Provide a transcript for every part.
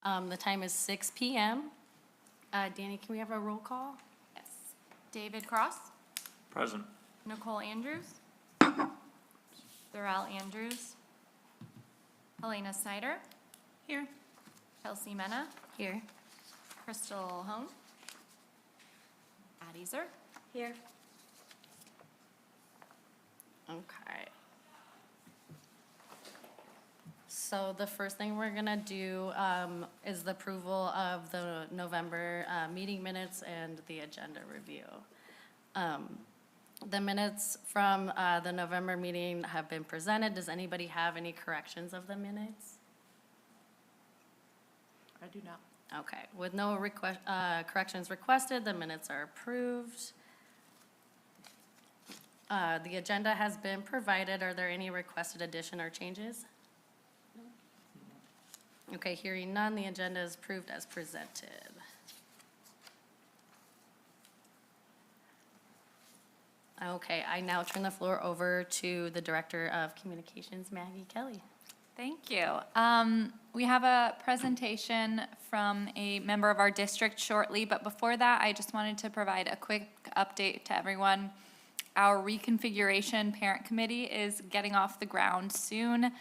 The time is 6 p.m. Danny, can we have a roll call? Yes. David Cross, Present. Nicole Andrews, Darrell Andrews, Helena Snyder, Here. Kelsey Mena, Here. Crystal Hone, Addie Zer. Here. Okay. So the first thing we're gonna do is the approval of the November meeting minutes and the agenda review. The minutes from the November meeting have been presented. Does anybody have any corrections of the minutes? I do not. Okay, with no corrections requested, the minutes are approved. The agenda has been provided. Are there any requested addition or changes? Okay, hearing none, the agenda is approved as presented. Okay, I now turn the floor over to the Director of Communications, Maggie Kelly. Thank you. We have a presentation from a member of our district shortly, but before that, I just wanted to provide a quick update to everyone. Our reconfiguration parent committee is getting off the ground soon.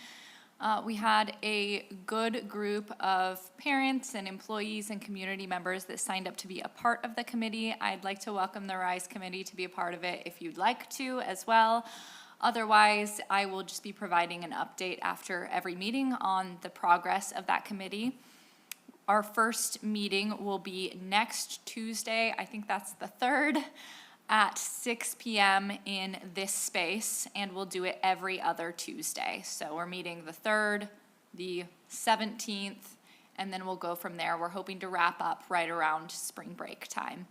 We had a good group of parents and employees and community members that signed up to be a part of the committee. I'd like to welcome the RISE committee to be a part of it if you'd like to as well. Otherwise, I will just be providing an update after every meeting on the progress of that committee. Our first meeting will be next Tuesday, I think that's the 3rd, at 6 p.m. in this space, and we'll do it every other Tuesday. So we're meeting the 3rd, the 17th, and then we'll go from there. We're hoping to wrap up right around spring break time.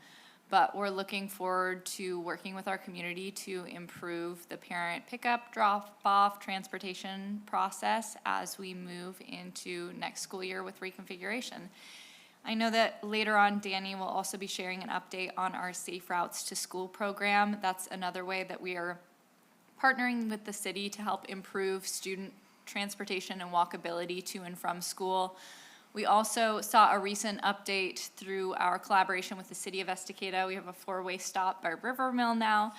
But we're looking forward to working with our community to improve the parent pickup, drop-off, transportation process as we move into next school year with reconfiguration. I know that later on, Danny will also be sharing an update on our Safe Routes to School program. That's another way that we are partnering with the city to help improve student transportation and walkability to and from school. We also saw a recent update through our collaboration with the city of Estacada. We have a 4-way stop by River Mill now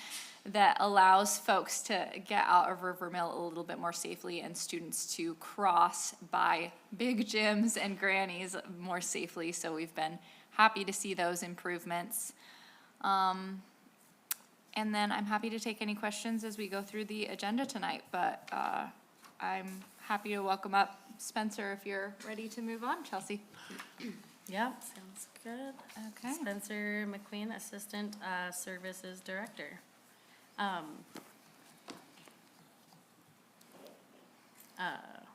that allows folks to get out of River Mill a little bit more safely and students to cross by Big Jims and Granny's more safely. So we've been happy to see those improvements. And then I'm happy to take any questions as we go through the agenda tonight, but I'm happy to welcome up Spencer if you're ready to move on. Chelsea. Yep, sounds good. Okay. Spencer McQueen, Assistant Services Director. All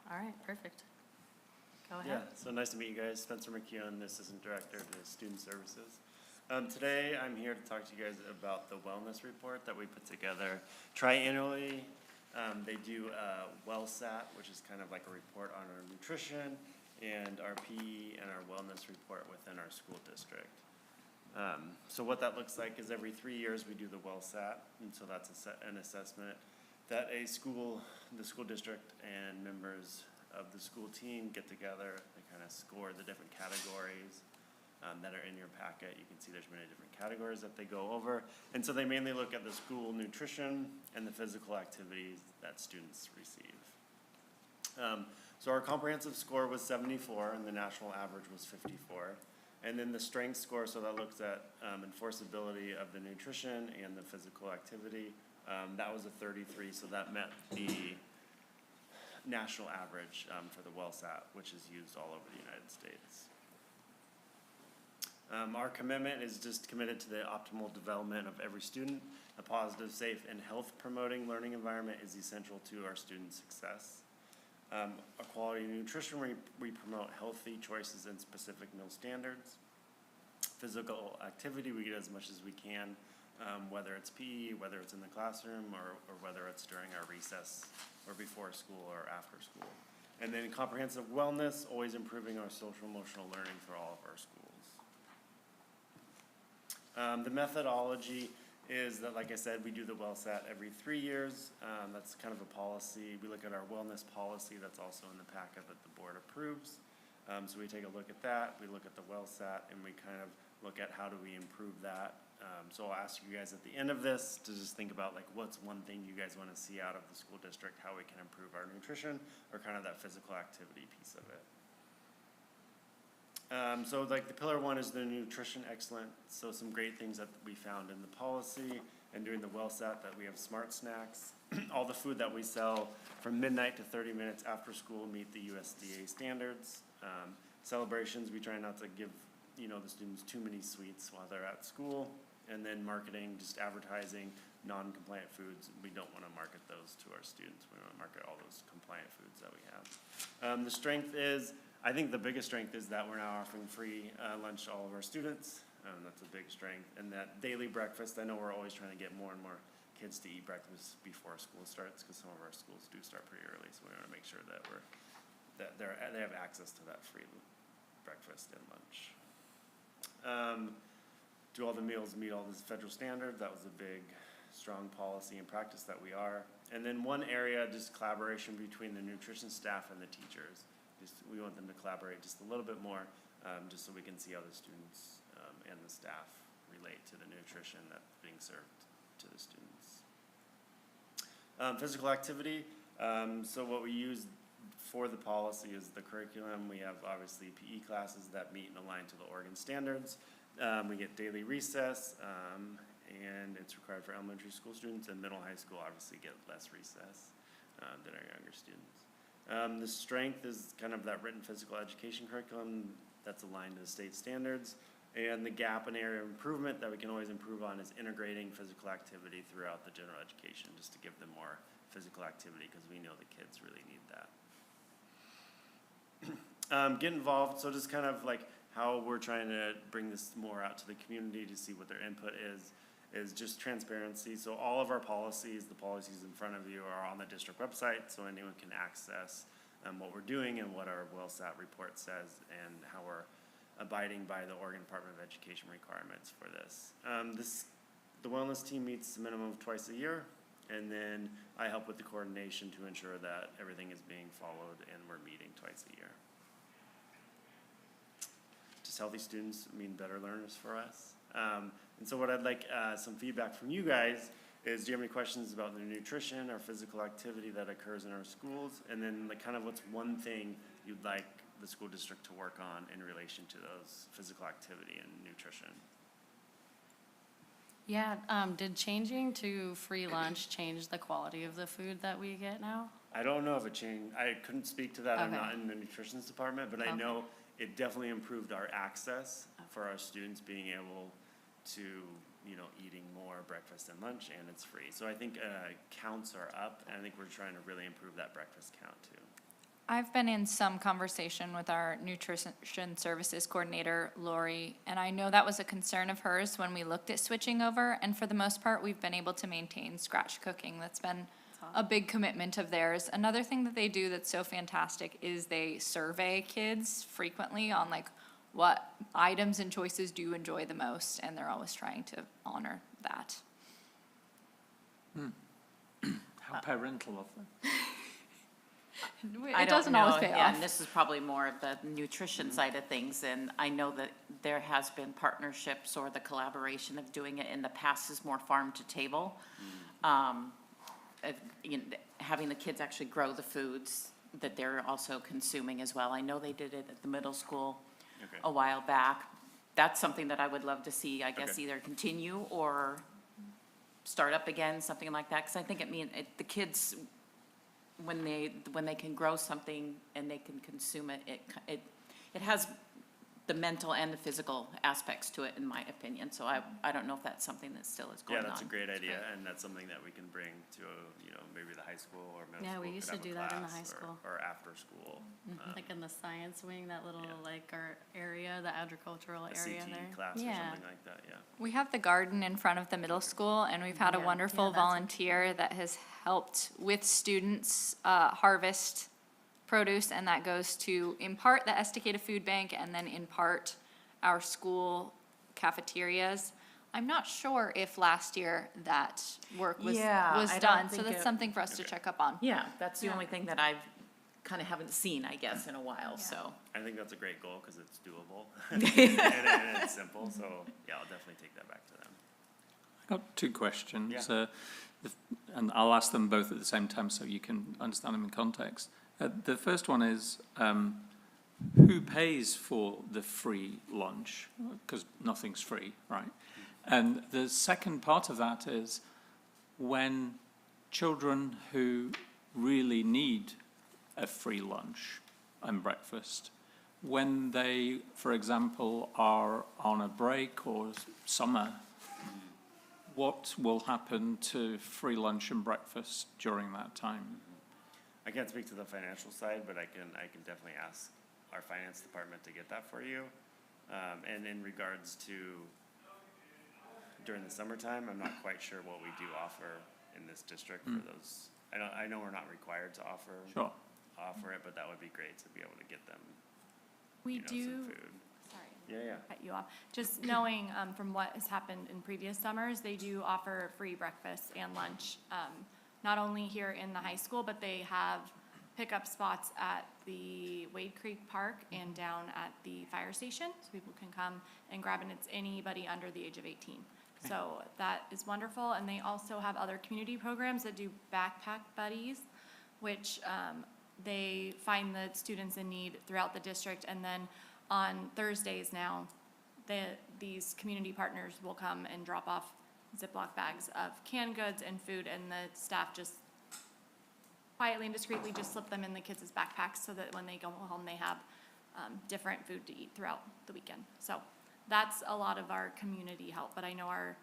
right, perfect. Go ahead. Yeah, so nice to meet you guys. Spencer McKeown, the Assistant Director of the Student Services. Today, I'm here to talk to you guys about the wellness report that we put together triannually. They do a WellSat, which is kind of like a report on our nutrition and our PE and our wellness report within our school district. So what that looks like is every 3 years we do the WellSat, and so that's an assessment that the school district and members of the school team get together. They kind of score the different categories that are in your packet. You can see there's many different categories that they go over. And so they mainly look at the school nutrition and the physical activities that students receive. So our comprehensive score was 74 and the national average was 54. And then the strength score, so that looks at enforceability of the nutrition and the physical activity, that was a 33, so that met the national average for the WellSat, which is used all over the United States. Our commitment is just committed to the optimal development of every student. A positive, safe, and health-promoting learning environment is essential to our students' success. A quality nutrition, we promote healthy choices and specific meal standards. Physical activity, we get as much as we can, whether it's PE, whether it's in the classroom, or whether it's during our recess, or before school, or after school. And then comprehensive wellness, always improving our social emotional learning for all of our schools. The methodology is that, like I said, we do the WellSat every 3 years. That's kind of a policy. We look at our wellness policy that's also in the packet that the board approves. So we take a look at that, we look at the WellSat, and we kind of look at how do we improve that. So I'll ask you guys at the end of this to just think about like what's one thing you guys want to see out of the school district, how we can improve our nutrition, or kind of that physical activity piece of it. So like the pillar one is the nutrition excellent. So some great things that we found in the policy and doing the WellSat, that we have smart snacks. All the food that we sell from midnight to 30 minutes after school meet the USDA standards. Celebrations, we try not to give, the students too many sweets while they're at school. And then marketing, just advertising non-compliant foods. We don't want to market those to our students. We want to market all those compliant foods that we have. The strength is, I think the biggest strength is that we're now offering free lunch to all of our students. That's a big strength. And that daily breakfast, I know we're always trying to get more and more kids to eat breakfast before school starts, because some of our schools do start pretty early. So we want to make sure that they have access to that free breakfast and lunch. Do all the meals meet all this federal standard? That was a big, strong policy and practice that we are. And then one area, just collaboration between the nutrition staff and the teachers. We want them to collaborate just a little bit more, just so we can see how the students and the staff relate to the nutrition that's being served to the students. Physical activity. So what we use for the policy is the curriculum. We have obviously PE classes that meet and align to the Oregon standards. We get daily recess, and it's required for elementary school students, and middle and high school obviously get less recess than our younger students. The strength is kind of that written physical education curriculum that's aligned to the state standards. And the gap and area of improvement that we can always improve on is integrating physical activity throughout the general education, just to give them more physical activity, because we know the kids really need that. Get involved, so just kind of like how we're trying to bring this more out to the community to see what their input is just transparency. So all of our policies, the policies in front of you, are on the district website, so anyone can access what we're doing and what our WellSat report says and how we're abiding by the Oregon Department of Education requirements for this. The wellness team meets a minimum of twice a year, and then I help with the coordination to ensure that everything is being followed and we're meeting twice a year. Just healthy students mean better learners for us. And so what I'd like some feedback from you guys is, do you have any questions about the nutrition or physical activity that occurs in our schools? And then like kind of what's one thing you'd like the school district to work on in relation to those physical activity and nutrition? Yeah, did changing to free lunch change the quality of the food that we get now? I don't know if it changed. I couldn't speak to that. I'm Okay. not in the nutrition department, but I Okay. know it definitely improved our access for our students being able to, eating more breakfast and lunch, and it's free. So I think counts are up, and I think we're trying to really improve that breakfast count too. I've been in some conversation with our nutrition services coordinator, Lori, and I know that was a concern of hers when we looked at switching over, and for the most part, we've been able to maintain scratch cooking. That's been a big commitment of theirs. Another thing that they do that's so fantastic is they survey kids frequently on like what items and choices do you enjoy the most, and they're always trying to honor that. How parental of them. I It don't doesn't always know, pay yeah, off. and this is probably more of the nutrition side of things, and I know that there has been partnerships or the collaboration of doing it in the past is more farm to table. Having the kids actually grow the foods that they're also consuming as well. I know they did it at the middle school Okay. a while back. That's something that I would love to see, I guess, Okay. either continue or start up again, something like that, because I think the kids, when they can grow something and they can consume it, it has the mental and the physical aspects to it, in my opinion. So I don't know if that's something that still is going Yeah, on. that's a great idea, and that's something that we can bring to, maybe the high school or middle Yeah, school. we could used to have a do that in the class high or- school. Or after school. Like in the science wing, that little Yeah. like our area, the agricultural A area CTE there. class or Yeah. something like that, yeah. We have the garden in front of the middle school, and we've had a Yeah. wonderful Yeah, that's what- volunteer that has helped with students harvest produce, and that goes to, in part, the Estacada Food Bank, and then in part, our school cafeterias. I'm not sure if last year that work was Yeah, I don't done, so think that's it- something for us to Okay. check up on. Yeah, that's the Yeah. only thing that I've kind of haven't seen, I guess, in a while, so. I think that's a great goal because it's doable and it's simple. So yeah, I'll definitely take that back to them. I've got two questions, Yeah. and I'll ask them both at the same time so you can understand them in context. The first one is, who pays for the free lunch? Because nothing's free, right? And the second part of that is when children who really need a free lunch and breakfast, when they, for example, are on a break or summer, what will happen to free lunch and breakfast during that time? I can't speak to the financial side, but I can definitely ask our finance department to get that for you. And in regards to during the summertime, I'm not quite sure what we do offer in this district for those. I know we're not required to offer it, but that would be great to be able to get them, We some do, food. sorry, Yeah. cut you off. Just knowing from what has happened in previous summers, they do offer free breakfast and lunch, not only here in the high school, but they have pickup spots at the Wade Creek Park and down at the fire station, so people can come and grab, and it's anybody under the age of 18. So that is wonderful, and they also have other community programs that do backpack buddies, which they find the students in need throughout the district, and then on Thursdays now, these community partners will come and drop off Ziploc bags of canned goods and food, and the staff just quietly and discreetly just slip them in the kids' backpacks so that when they go home, they have different food to eat throughout the weekend. So that's a lot of our community help, but I know our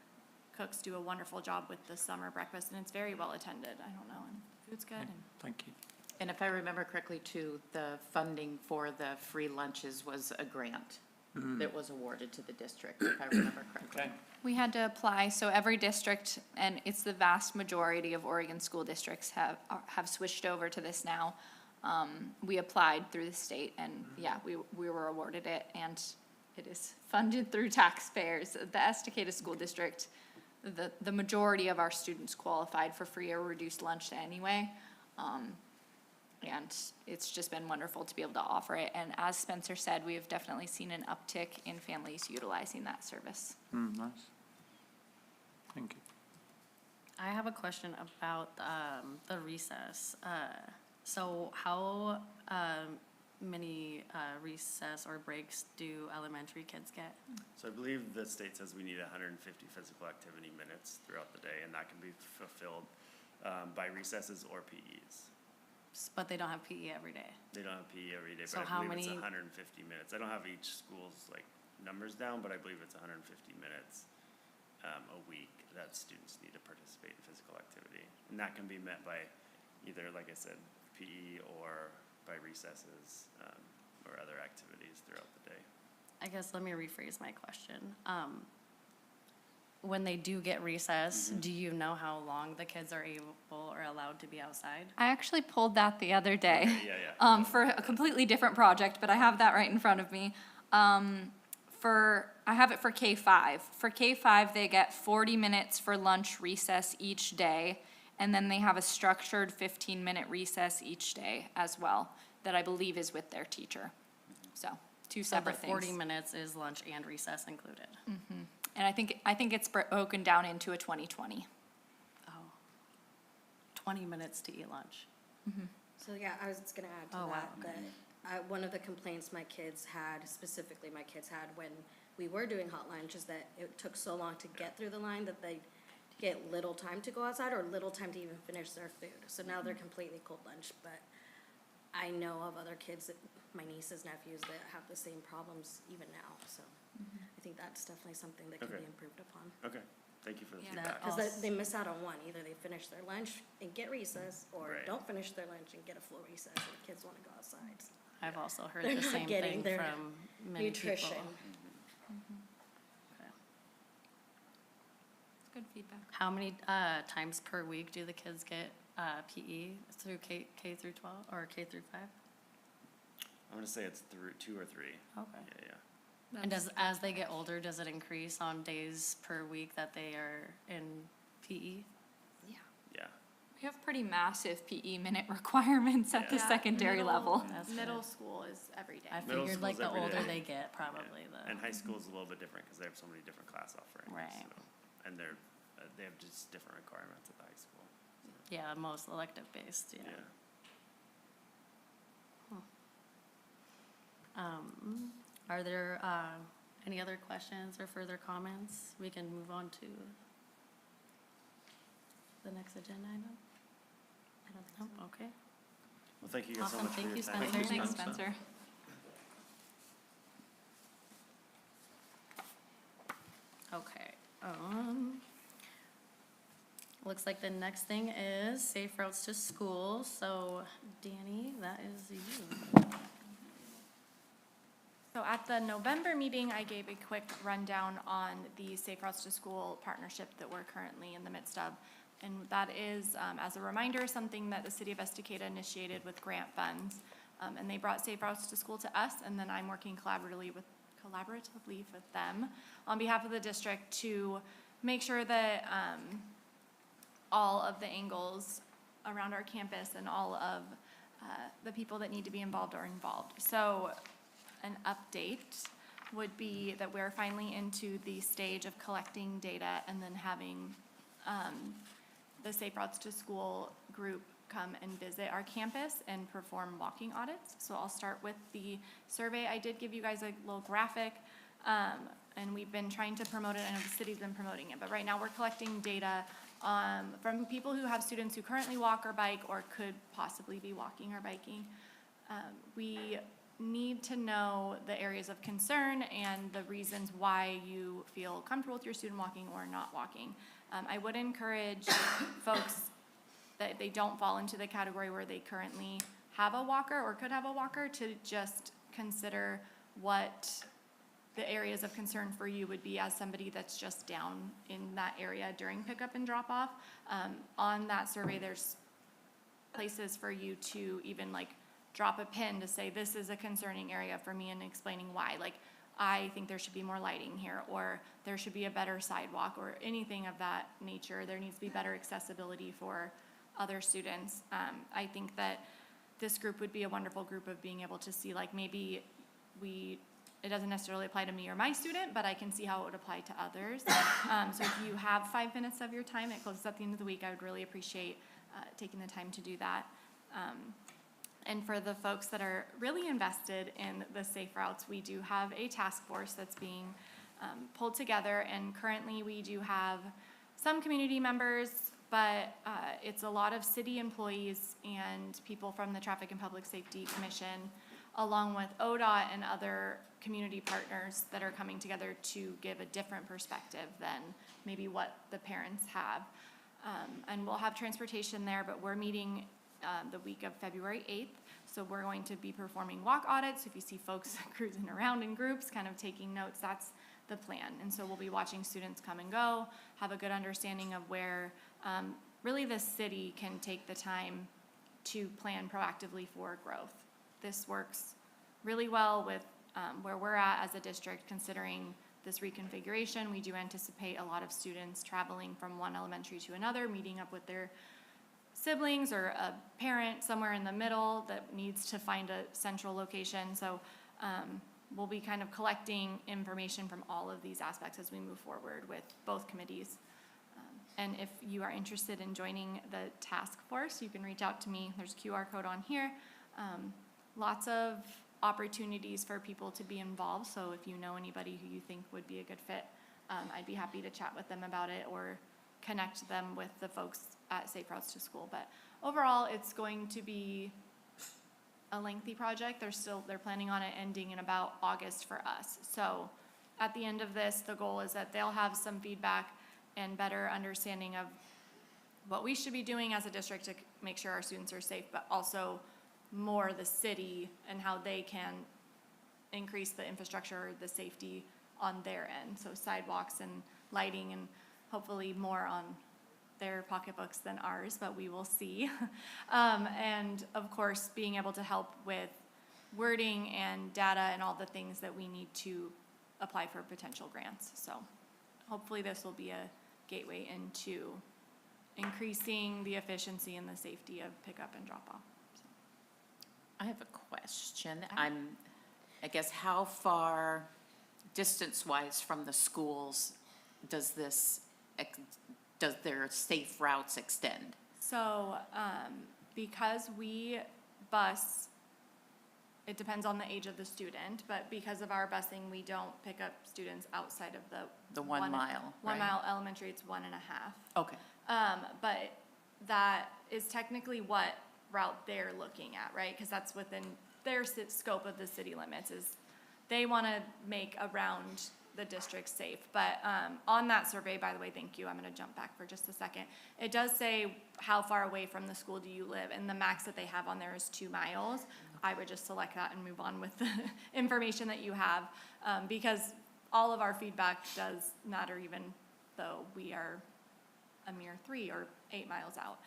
cooks do a wonderful job with the summer breakfast, and it's very well attended. I don't know, and food's good. And Thank you. And if I remember correctly too, the funding for the free lunches was a grant that was awarded to the district, if I remember correctly. We had to apply, so every district, and it's the vast majority of Oregon school districts have switched over to this now. We applied through the state, and yeah, we were awarded it, and it is funded through taxpayers. The Estacada School District, the majority of our students qualified for free or reduced lunch anyway. And it's just been wonderful to be able to offer it. And as Spencer said, we have definitely seen an uptick in families utilizing that service. Nice. Thank you. I have a question about the recess. So how many recess or breaks do elementary kids get? So I believe the state says we need 150 physical activity minutes throughout the day, and that can be fulfilled by recesses or PEs. But they don't have PE every day. They don't have PE every day, So but I how believe it's many- 150 minutes. I don't have each school's numbers down, but I believe it's 150 minutes a week that students need to participate in physical activity. And that can be met by either, like I said, PE or by recesses or other activities throughout the day. I guess let me rephrase my question. When they do get recess, do you know how long the kids are able or allowed to be outside? I actually pulled that the other day. Yeah. For a completely different project, but I have that right in front of me. I have it for K-5. For K-5, they get 40 minutes for lunch recess each day, and then they have a structured 15-minute recess each day as well, that I believe is with their teacher. So, two So the separate 40 things. minutes is lunch and recess included? And I think it's broken down into a 20-20. Oh. 20 minutes to eat lunch. So, yeah, I was just gonna add to Oh, wow. that one of the complaints my kids had when we were doing hot lunch is that it took so long to get through the line that they get little time to go outside or little time to even finish their food. So now they're completely cold lunch, but I know of other kids, my nieces, nephews, that have the same problems even now, so I think that's definitely something that can Okay. be improved upon. Okay, thank you for the Yeah. feedback. That- Because they miss out on one, either they finish their lunch and get recess, or Right. don't finish their lunch and get a full recess, and the kids wanna go outside. I've also heard They're the not same getting thing their from many Nutrition. people. Okay. It's good feedback. How many times per week do the kids get PE through K through 12 or K through 5? I'm gonna say it's 2 or 3. Okay. Yeah. And as they get older, does it increase on days per week that they are in PE? Yeah. We have pretty massive PE minute requirements at the Yeah, secondary middle- level. That's Middle good. school is every day. I Middle figured like the school's every older day. they get, Yeah. probably And the, high school's a little bit different because they have so many different class offerings. Right. so- And they have just different requirements at the high school. yeah, most elective based, yeah. Yeah. Are there, any other questions or further comments? We can move on to the next agenda item? I don't think Nope, okay. Well, thank you guys so Awesome. much for Thank your you, time. Spencer. Thanks, Spencer. Spencer. Okay, looks like the next thing is safe routes to school, so Danny, that is you. So at the November meeting, I gave a quick rundown on the Safe Routes to School partnership that we're currently in the midst of. And that is, as a reminder, something that the city of Estacada initiated with grant funds. And they brought Safe Routes to School to us, and then I'm working collaboratively with them on behalf of the district to make sure that all of the angles around our campus and all of the people that need to be involved are involved. So an update would be that we're finally into the stage of collecting data and then having the Safe Routes to School group come and visit our campus and perform walking audits. So I'll start with the survey. I did give you guys a little graphic, and we've been trying to promote it. I know the city's been promoting it, but right now we're collecting data from people who have students who currently walk or bike or could possibly be walking or biking. We need to know the areas of concern and the reasons why you feel comfortable with your student walking or not walking. I would encourage folks that they don't fall into the category where they currently have a walker or could have a walker to just consider what the areas of concern for you would be as somebody that's just down in that area during pickup and drop off. On that survey, there's places for you to even like drop a pin to say, this is a concerning area for me, and explaining why. Like, I think there should be more lighting here, or there should be a better sidewalk, or anything of that nature. There needs to be better accessibility for other students. I think that this group would be a wonderful group of being able to see, like, maybe it doesn't necessarily apply to me or my student, but I can see how it would apply to others. So if you have 5 minutes of your time, it closes at the end of the week, I would really appreciate taking the time to do that. And for the folks that are really invested in the safe routes, we do have a task force that's being pulled together, and currently we do have some community members, but it's a lot of city employees and people from the Traffic and Public Safety Commission, along with ODOT and other community partners that are coming together to give a different perspective than maybe what the parents have. And we'll have transportation there, but we're meeting the week of February 8th. So we're going to be performing walk audits. If you see folks cruising around in groups, kind of taking notes, that's the plan. And so we'll be watching students come and go, have a good understanding of where really the city can take the time to plan proactively for growth. This works really well with where we're at as a district, considering this reconfiguration. We do anticipate a lot of students traveling from one elementary to another, meeting up with their siblings or a parent somewhere in the middle that needs to find a central location. So we'll be kind of collecting information from all of these aspects as we move forward with both committees. And if you are interested in joining the task force, you can reach out to me. There's a QR code on here. Lots of opportunities for people to be involved. So if you know anybody who you think would be a good fit, I'd be happy to chat with them about it or connect them with the folks at Safe Routes to School. But overall, it's going to be a lengthy project. They're planning on it ending in about August for us. So at the end of this, the goal is that they'll have some feedback and better understanding of what we should be doing as a district to make sure our students are safe, but also more the city and how they can increase the infrastructure, the safety on their end. So sidewalks and lighting, and hopefully more on their pocketbooks than ours, but we will see. And of course, being able to help with wording and data and all the things that we need to apply for potential grants. So hopefully this will be a gateway into increasing the efficiency and the safety of pickup and drop-off. I have a question. I guess how far, distance-wise from the schools, does their safe routes extend? So, because we bus, it depends on the age of the student, but because of our busing, we don't pick up students outside of The 1 mile, 1 right? mile elementary, it's 1.5. Okay, But that is technically what route they're looking at, right? Because that's within their scope of the city limits, is they want to make around the district safe. But on that survey, by the way, thank you, I'm going to jump back for just a second. It does say how far away from the school do you live, and the max that they have on there is 2 miles. I would just select that and move on with the information that you have, because all of our feedback does matter, even though we are a mere 3 or 8 miles out.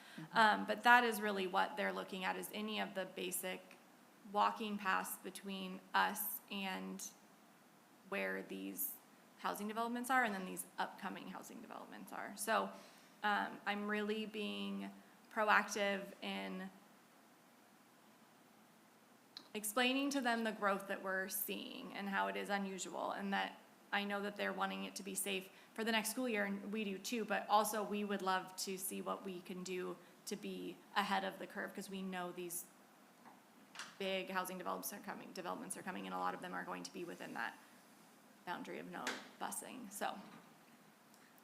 But that is really what they're looking at, is any of the basic walking paths between us and where these housing developments are, and then these upcoming housing developments are. So I'm really being proactive in explaining to them the growth that we're seeing and how it is unusual, and that I know that they're wanting it to be safe for the next school year, and we do too, but also we would love to see what we can do to be ahead of the curve, because we know these big housing developments are coming, and a lot of them are going to be within that boundary of no busing. So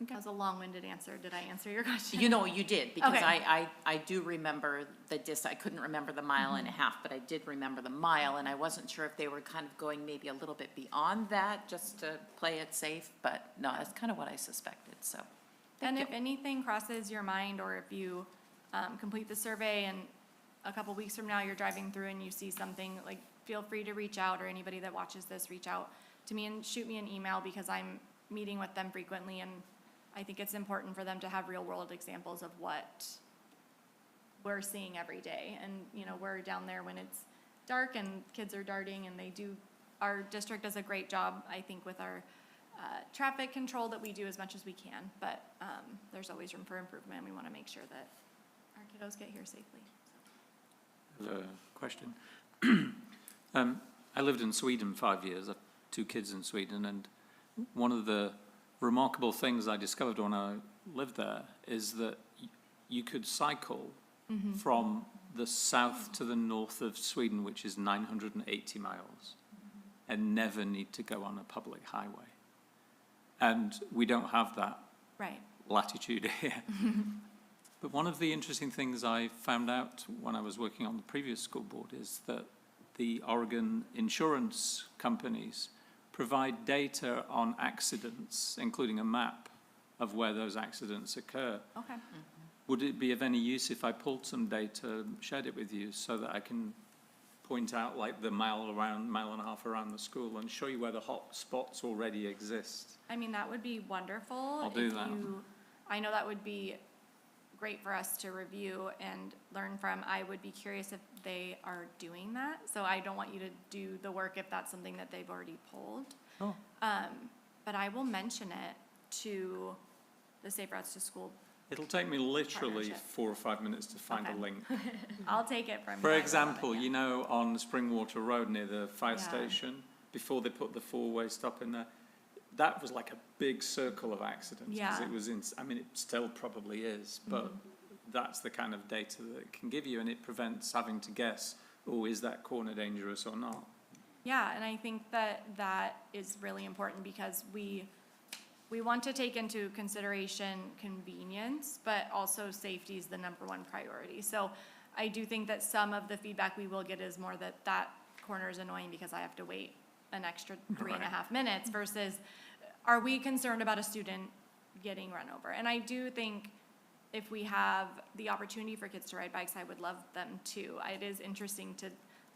that was a long-winded answer. Did I answer your question? you know, you did, because Okay. I do remember I couldn't remember the mile and a half, but I did remember the mile, and I wasn't sure if they were kind of going maybe a little bit beyond that, just to play it safe, but no, that's kind of what I suspected, so. And Thank if you. anything crosses your mind, or if you complete the survey and a couple weeks from now you're driving through and you see something, like, feel free to reach out, or anybody that watches this, reach out to me and shoot me an email, because I'm meeting with them frequently, and I think it's important for them to have real-world examples of what we're seeing every day. And, you know, we're down there when it's dark and kids are darting, and our district does a great job, I think, with our traffic control, that we do as much as we can. But there's always room for improvement. We want to make sure that our kiddos get here safely. I have a question. I lived in Sweden 5 years. I have 2 kids in Sweden, and one of the remarkable things I discovered when I lived there is that you could cycle from the south to the north of Sweden, which is 980 miles, and never need to go on a public highway. And we don't have that Right. latitude here. But one of the interesting things I found out when I was working on the previous school board is that the Oregon insurance companies provide data on accidents, including a map of where those accidents occur. Okay. Would it be of any use if I pulled some data, shared it with you, so that I can point out like the mile and a half around the school and show you where the hot spots already exist? I mean, that would be wonderful. I'll do if that. I know that would be great for us to review and learn from. I would be curious if they are doing that. So I don't want you to do the work if that's something that they've already pulled. Oh. But I will mention it to the Safe Routes to School. It'll take me literally Partnership. 4 or 5 minutes to find Okay. a link. I'll take it from you. For I will love it, example, yeah. you know, on Springwater Road near the fire Yeah. station, before they put the 4-way stop in there, that was like a big circle of accidents. 'Cause Yeah. it was I mean, it still probably is, but that's the kind of data that it can give you, and it prevents having to guess, oh, is that corner dangerous or not? Yeah, and I think that that is really important, because we want to take into consideration convenience, but also safety is the #1 priority. So I do think that some of the feedback we will get is more that corner is annoying because I have to wait an extra 3.5 minutes, versus, are we concerned about a student getting run over? And I do think if we have the opportunity for kids to ride bikes, I would love them to. It is interesting to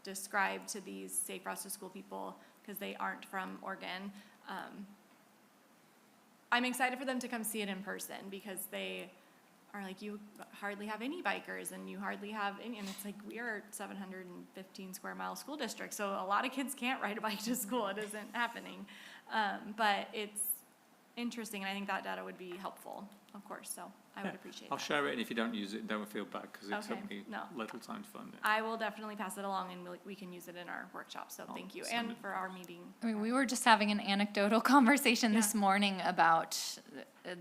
describe to these Safe Routes to School people, because they aren't from Oregon. I'm excited for them to come see it in person, because they are like, you hardly have any bikers, and you hardly have any, and it's like, we are 715 square mile school district, so a lot of kids can't ride a bike to school. It isn't happening. But it's interesting, and I think that data would be helpful, of course, so I would appreciate I'll that. share it, and if you don't use it, don't feel bad, because it took Okay, me no. little time to find it. I will definitely pass it along and we can use it in our workshop, so I'll thank you, send and it. for our meeting. I mean, we were just having an anecdotal conversation this Yeah. morning about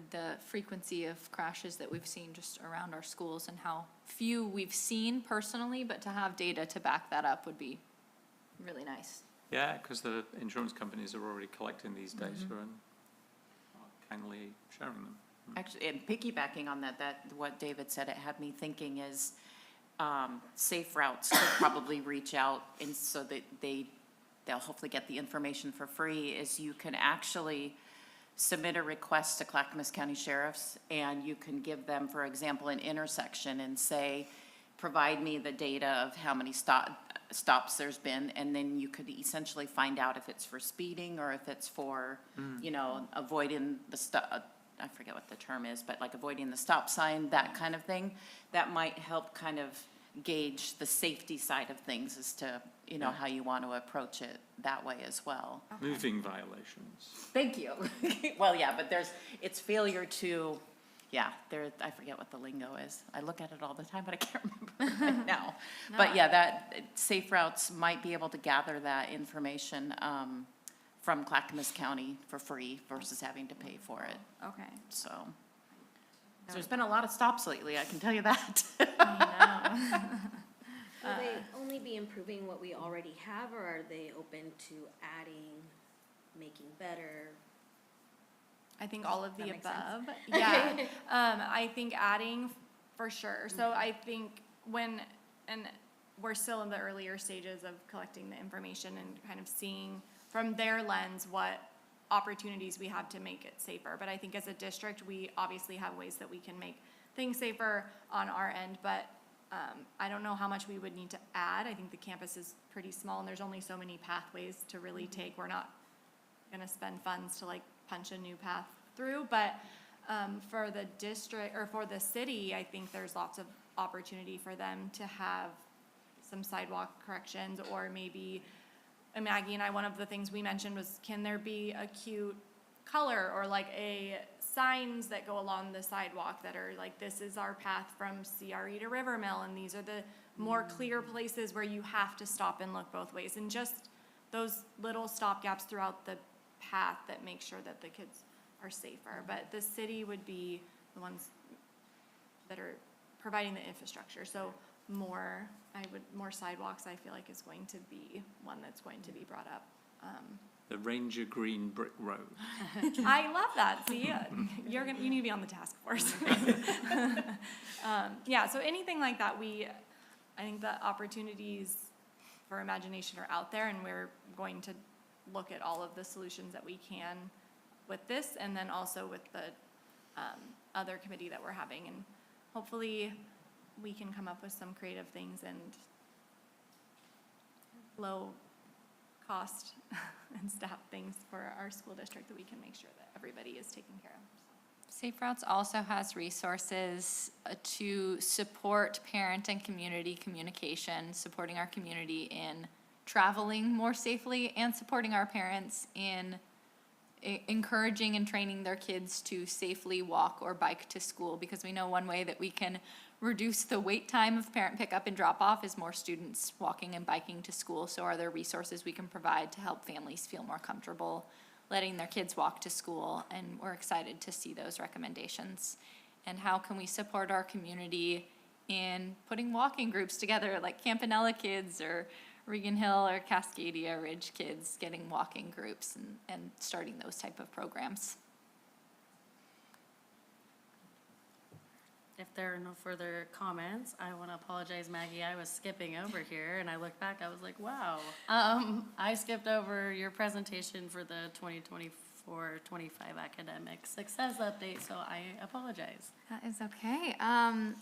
the frequency of crashes that we've seen just around our schools and how few we've seen personally, but to have data to back that up would be really nice. Yeah, because the insurance companies are already collecting these data and kindly sharing them. Actually, and piggybacking on that, what David said, it had me thinking is, Safe Routes could probably reach out and so that they'll hopefully get the information for free, is you can actually submit a request to Clackamas County Sheriff's, and you can give them, for example, an intersection and say, provide me the data of how many stops there's been, and then you could essentially find out if it's for speeding or if it's for, you know, avoiding the stop, I forget what the term is, but like avoiding the stop sign, that kind of thing. That might help kind of gauge the safety side of things as to, you know, how you want to approach it that way as well. Moving violations. Thank you. Well, yeah, but it's failure to, yeah, I forget what the lingo is. I look at it all the time, but I can't remember right now. But yeah, Safe Routes might be able to gather that information, from Clackamas County for free versus having to pay for it, Okay. so. There's been a lot of stops lately, I can tell you that. Will they only be improving what we already have, or are they open to adding, making better? I think all of the That makes sense. above. Yeah. I think adding for sure. So I think and we're still in the earlier stages of collecting the information and kind of seeing from their lens what opportunities we have to make it safer. But I think as a district, we obviously have ways that we can make things safer on our end, but I don't know how much we would need to add. I think the campus is pretty small and there's only so many pathways to really take. We're not gonna spend funds to like punch a new path through, but for the district, or for the city, I think there's lots of opportunity for them to have some sidewalk corrections, or maybe, and Maggie and I, one of the things we mentioned was, can there be a cute color or like signs that go along the sidewalk that are like, this is our path from CRE to River Mill, and these are the more clear places where you have to stop and look both ways, and just those little stop gaps throughout the path that make sure that the kids are safer. But the city would be the ones that are providing the infrastructure, so more sidewalks, I feel like, is going to be one that's going to be brought up. The Ranger Green Brick Road. I love that. See, you need to be on the task force. Yeah, so anything like that, I think the opportunities for imagination are out there, and we're going to look at all of the solutions that we can with this, and then also with the other committee that we're having, and hopefully we can come up with some creative things and low cost and staff things for our school district that we can make sure that everybody is taken care of. Safe Routes also has resources to support parent and community communication, supporting our community in traveling more safely, and supporting our parents in encouraging and training their kids to safely walk or bike to school, because we know one way that we can reduce the wait time of parent pickup and drop off is more students walking and biking to school. So are there resources we can provide to help families feel more comfortable letting their kids walk to school? And we're excited to see those recommendations. And how can we support our community in putting walking groups together, like Campanella Kids or Regan Hill or Cascadia Ridge Kids, getting walking groups and starting those type of programs. If there are no further comments, I want to apologize, Maggie. I was skipping over here, and I looked back, I was like, wow. I skipped over your presentation for the 2024-25 academic success update, so I apologize. That is okay.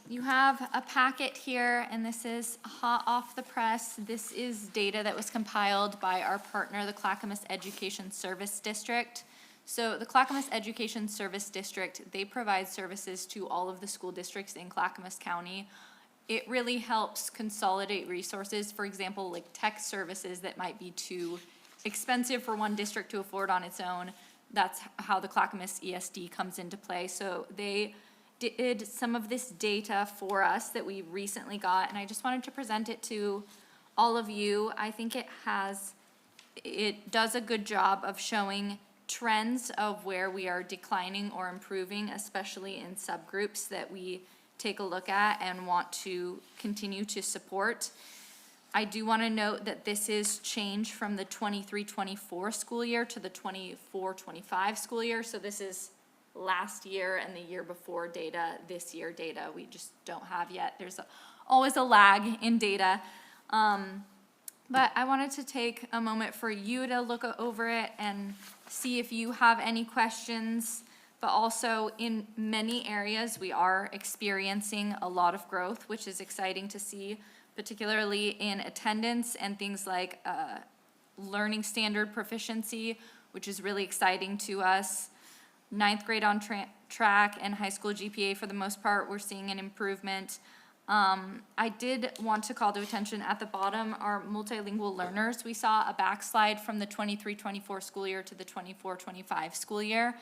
You have a packet here, and this is hot off the press. This is data that was compiled by our partner, the Clackamas Education Service District. So the Clackamas Education Service District, they provide services to all of the school districts in Clackamas County. It really helps consolidate resources, for example, like tech services that might be too expensive for one district to afford on its own. That's how the Clackamas ESD comes into play. So they did some of this data for us that we recently got, and I just wanted to present it to all of you. I think it does a good job of showing trends of where we are declining or improving, especially in subgroups that we take a look at and want to continue to support. I do want to note that this is change from the 23-24 school year to the 24-25 school year. So this is last year and the year before data, this year data we just don't have yet. There's always a lag in data. But I wanted to take a moment for you to look over it and see if you have any questions. But also in many areas, we are experiencing a lot of growth, which is exciting to see, particularly in attendance and things like learning standard proficiency, which is really exciting to us. Ninth grade on track and high school GPA, for the most part, we're seeing an improvement. I did want to call to attention at the bottom, our multilingual learners. We saw a backslide from the 23-24 school year to the 24-25 school year.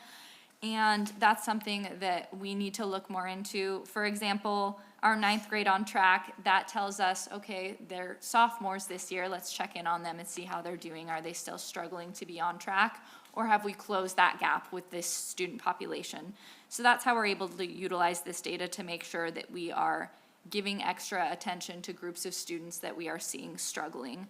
And that's something that we need to look more into. For example, our ninth grade on track, that tells us, okay, they're sophomores this year. Let's check in on them and see how they're doing. Are they still struggling to be on track? Or have we closed that gap with this student population? So that's how we're able to utilize this data to make sure that we are giving extra attention to groups of students that we are seeing struggling.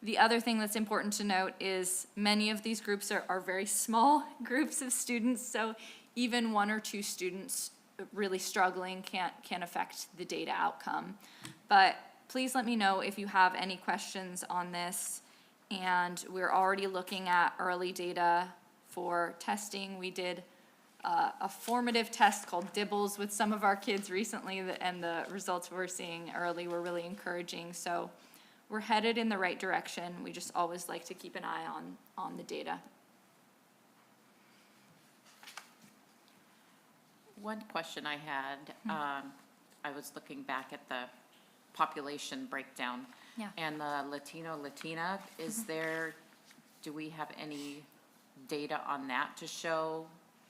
The other thing that's important to note is many of these groups are very small groups of students, so even one or two students really struggling can affect the data outcome. But please let me know if you have any questions on this. And we're already looking at early data for testing. We did a formative test called DIBBLES with some of our kids recently, and the results we're seeing early were really encouraging. So we're headed in the right direction. We just always like to keep an eye on the data. One question I had, I was looking back at the population breakdown. Yeah. And the Latino, Latina, do we have any data on that to show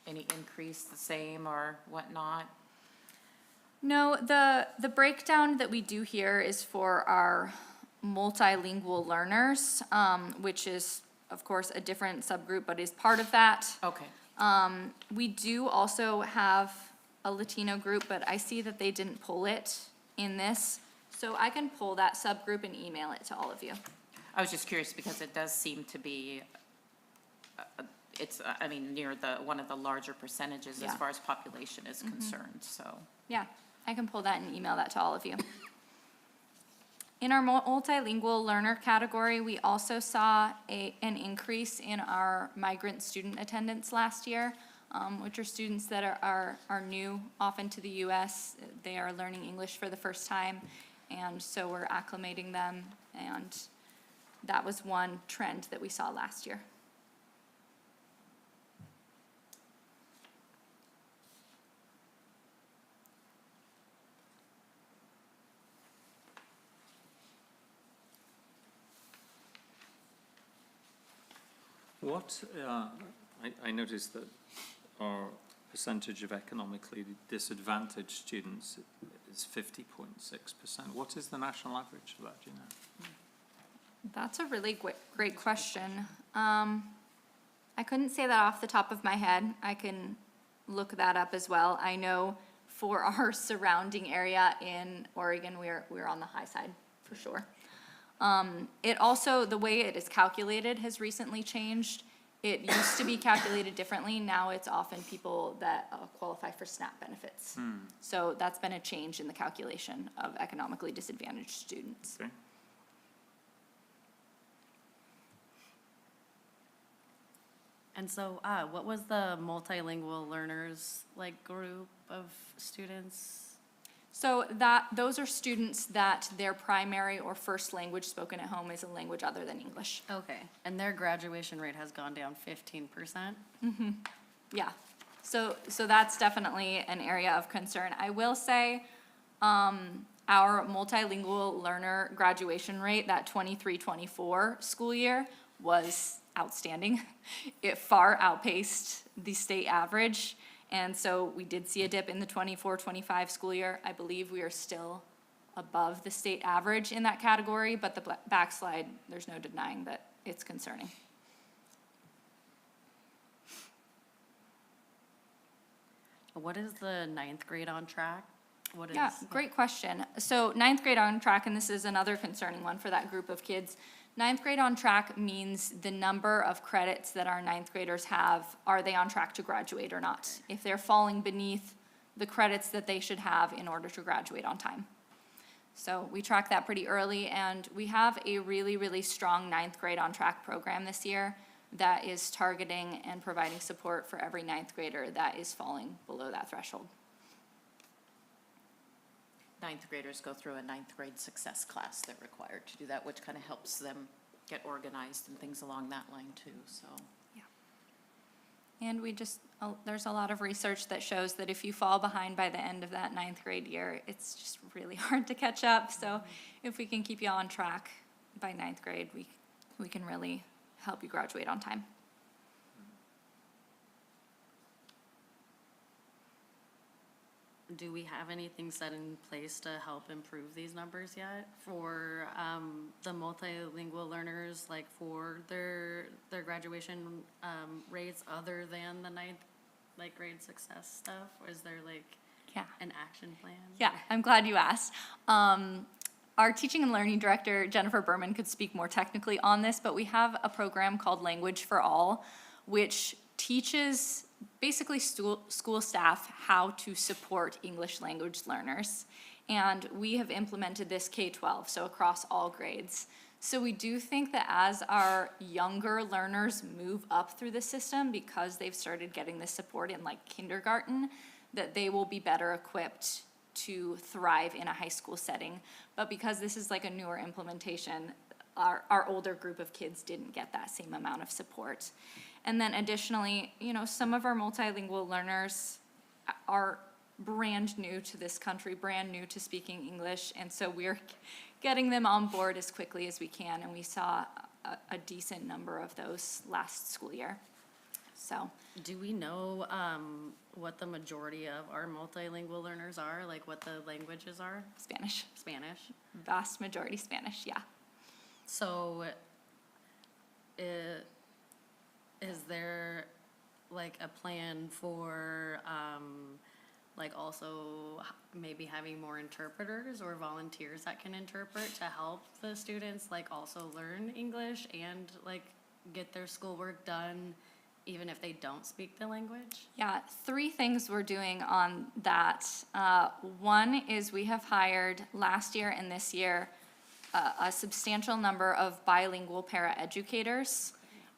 any increase, the same or whatnot? No, the breakdown that we do here is for our multilingual learners, which is, of course, a different subgroup, but is part of that. Okay. We do also have a Latino group, but I see that they didn't pull it in this. So I can pull that subgroup and email it to all of you. I was just curious because it does seem to be, near one of the larger percentages as Yeah. far as population is concerned, so. Yeah, I can pull that and email that to all of you. In our multilingual learner category, we also saw an increase in our migrant student attendance last year, which are students that are new often to the U.S. They are learning English for the first time, and so we're acclimating them, and that was one trend that we saw last year. What, I noticed that our percentage of economically disadvantaged students is 50.6%. What is the national average for that, do you know? That's a really great question. I couldn't say that off the top of my head. I can look that up as well. I know for our surrounding area in Oregon, we're on the high side for sure. It also, the way it is calculated has recently changed. It used to be calculated differently. Now it's often people that qualify for SNAP benefits. So that's been a change in the calculation of economically disadvantaged students. Okay. And so, what was the multilingual learners, like, group of students? So those are students that their primary or first language spoken at home is a language other than English. Okay, and their graduation rate has gone down 15%? Yeah, so that's definitely an area of concern. I will say, our multilingual learner graduation rate, that 23-24 school year, was outstanding. It far outpaced the state average. And so we did see a dip in the 24-25 school year. I believe we are still above the state average in that category, but the backslide, there's no denying that it's concerning. What is the ninth grade on track? What is? Yeah, great question. So ninth grade on track, and this is another concerning one for that group of kids. Ninth grade on track means the number of credits that our ninth graders have, are they on track to graduate or not? If they're falling beneath the credits that they should have in order to graduate on time. So we track that pretty early, and we have a really, really strong ninth grade on track program this year that is targeting and providing support for every ninth grader that is falling below that threshold. Ninth graders go through a ninth grade success class. They're required to do that, which kind of helps them get organized and things along that line too, so. And there's a lot of research that shows that if you fall behind by the end of that ninth grade year, it's just really hard to catch up. So if we can keep you on track by ninth grade, we can really help you graduate on time. Do we have anything set in place to help improve these numbers yet for the multilingual learners, like for their graduation rates other than the ninth grade success stuff? Is there Yeah. an action plan? Yeah, I'm glad you asked. Our teaching and learning director, Jennifer Berman, could speak more technically on this, but we have a program called Language for All, which teaches basically school staff how to support English language learners. And we have implemented this K-12, so across all grades. So we do think that as our younger learners move up through the system, because they've started getting this support in kindergarten, that they will be better equipped to thrive in a high school setting. But because this is a newer implementation, our older group of kids didn't get that same amount of support. And then additionally, some of our multilingual learners are brand new to this country, brand new to speaking English, and so we're getting them on board as quickly as we can, and we saw a decent number of those last school year. So, Do we know what the majority of our multilingual learners are, what the languages are? Spanish, Spanish? vast majority Spanish, yeah. So, is there a plan for also maybe having more interpreters or volunteers that can interpret to help the students also learn English and get their schoolwork done even if they don't speak the language? Yeah, 3 things we're doing on that. One is we have hired last year and this year a substantial number of bilingual paraeducators,